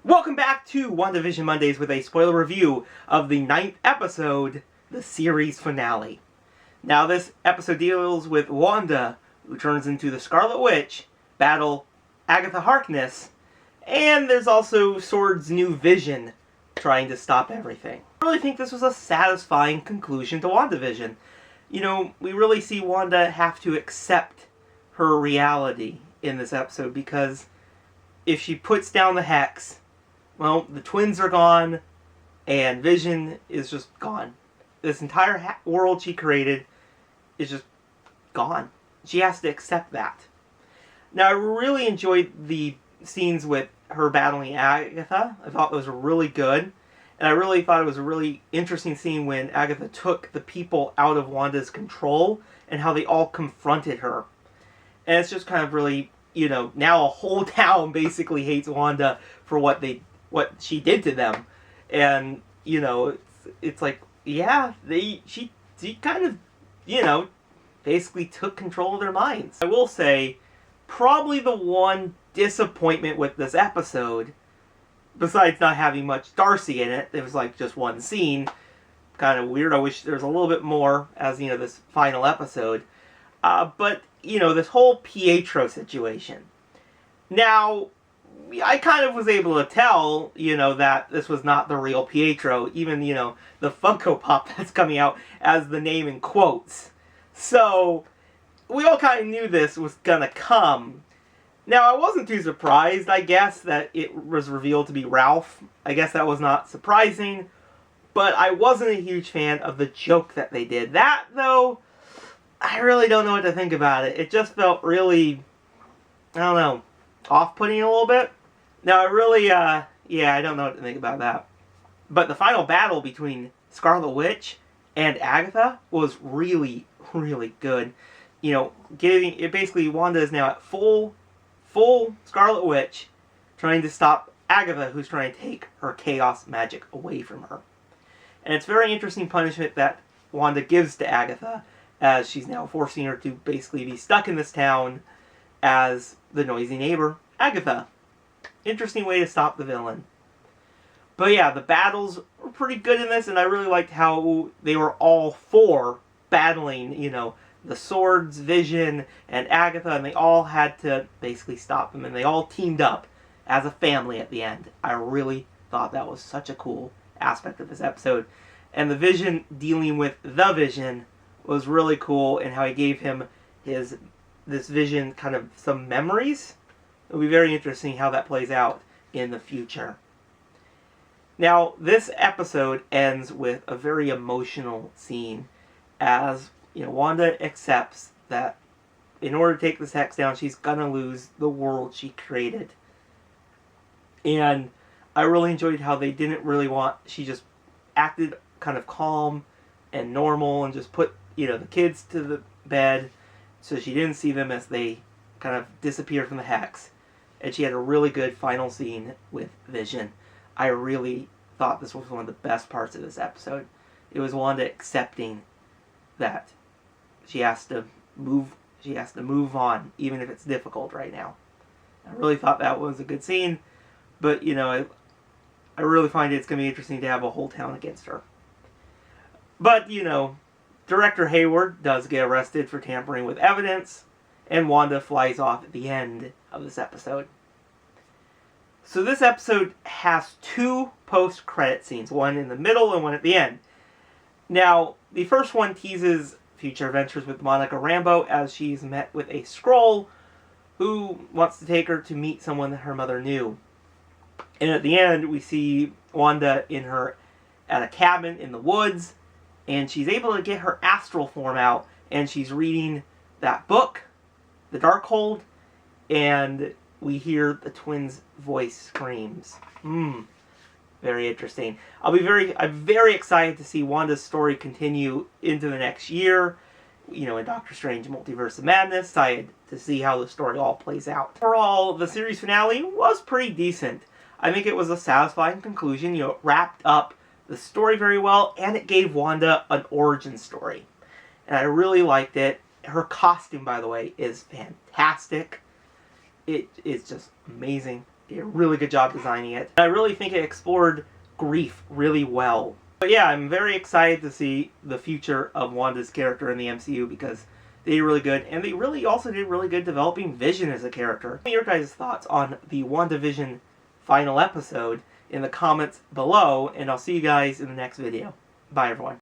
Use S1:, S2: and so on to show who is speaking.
S1: Welcome back to WandaVision Mondays with a spoiler review of the 9th episode, the series finale. Now this episode deals with Wanda, who turns into the Scarlet Witch, battle Agatha Harkness, and there's also Sword's new vision trying to stop everything. I really think this was a satisfying conclusion to WandaVision. You know, we really see Wanda have to accept her reality in this episode because if she puts down the hex, well, the twins are gone, and Vision is just gone. This entire world she created is just gone. She has to accept that. Now, I really enjoyed the scenes with her battling Agatha. I thought those were really good. And I really thought it was a really interesting scene when Agatha took the people out of Wanda's control and how they all confronted her. And it's just kind of really, you know, now a whole town basically hates Wanda for what she did to them. And, you know, it's like, yeah, she kind of, you know, basically took control of their minds. I will say, probably the one disappointment with this episode, besides not having much Darcy in it, it was like just one scene, kind of weird. I wish there was a little bit more as, you know, this final episode. But, you know, this whole Pietro situation. Now, I kind of was able to tell, you know, that this was not the real Pietro. Even, you know, the Funko Pop that's coming out as the name in quotes. So, we all kind of knew this was gonna come. Now, I wasn't too surprised, I guess, that it was revealed to be Ralph. I guess that was not surprising. But I wasn't a huge fan of the joke that they did. That, though, I really don't know what to think about it. It just felt really, I don't know, off-putting a little bit. Now, I really, yeah, I don't know what to think about that. But the final battle between Scarlet Witch and Agatha was really, really good. You know, getting it basically, Wanda is now at full Scarlet Witch, trying to stop Agatha, who's trying to take her chaos magic away from her. And it's very interesting punishment that Wanda gives to Agatha, as she's now forcing her to basically be stuck in this town as the noisy neighbor, Agatha. Interesting way to stop the villain. But yeah, the battles were pretty good in this, and I really liked how they were all four battling, you know, the Swords, Vision, and Agatha, and they all had to basically stop them, and they all teamed up as a family at the end. I really thought that was such a cool aspect of this episode. And the Vision dealing with the Vision was really cool, and how he gave him this Vision kind of some memories. It'll be very interesting how that plays out in the future. Now, this episode ends with a very emotional scene as, you know, Wanda accepts that in order to take this hex down, she's gonna lose the world she created. And I really enjoyed how they didn't really she just acted kind of calm and normal and just put, you know, the kids to the bed so she didn't see them as they kind of disappeared from the hex. And she had a really good final scene with Vision. I really thought this was one of the best parts of this episode. It was Wanda accepting that she has to move on, even if it's difficult right now. I really thought that was a good scene, but, you know, I really find it's going to be interesting to have a whole town against her. But, you know, Director Hayward does get arrested for tampering with evidence, and Wanda flies off at the end of this episode. So this episode has two post-credit scenes, one in the middle and one at the end. Now, the first one teases future adventures with Monica Rambeau as she's met with a Skrull who wants to take her to meet someone that her mother knew. And at the end, we see Wanda at a cabin in the woods, and she's able to get her astral form out, and she's reading that book, The Darkhold, and we hear the twins' voice screams. Very interesting. I'm very excited to see Wanda's story continue into the next year. You know, in Doctor Strange Multiverse of Madness, excited to see how the story all plays out. Overall, the series finale was pretty decent. I think it was a satisfying conclusion. You know, it wrapped up the story very well, and it gave Wanda an origin story. And I really liked it. Her costume, by the way, is fantastic. It is just amazing. Did a really good job designing it. I really think it explored grief really well. But yeah, I'm very excited to see the future of Wanda's character in the MCU because they did really good, and they really also did really good developing Vision as a character. What are your guys' thoughts on the WandaVision final episode in the comments below, and I'll see you guys in the next video. Bye, everyone.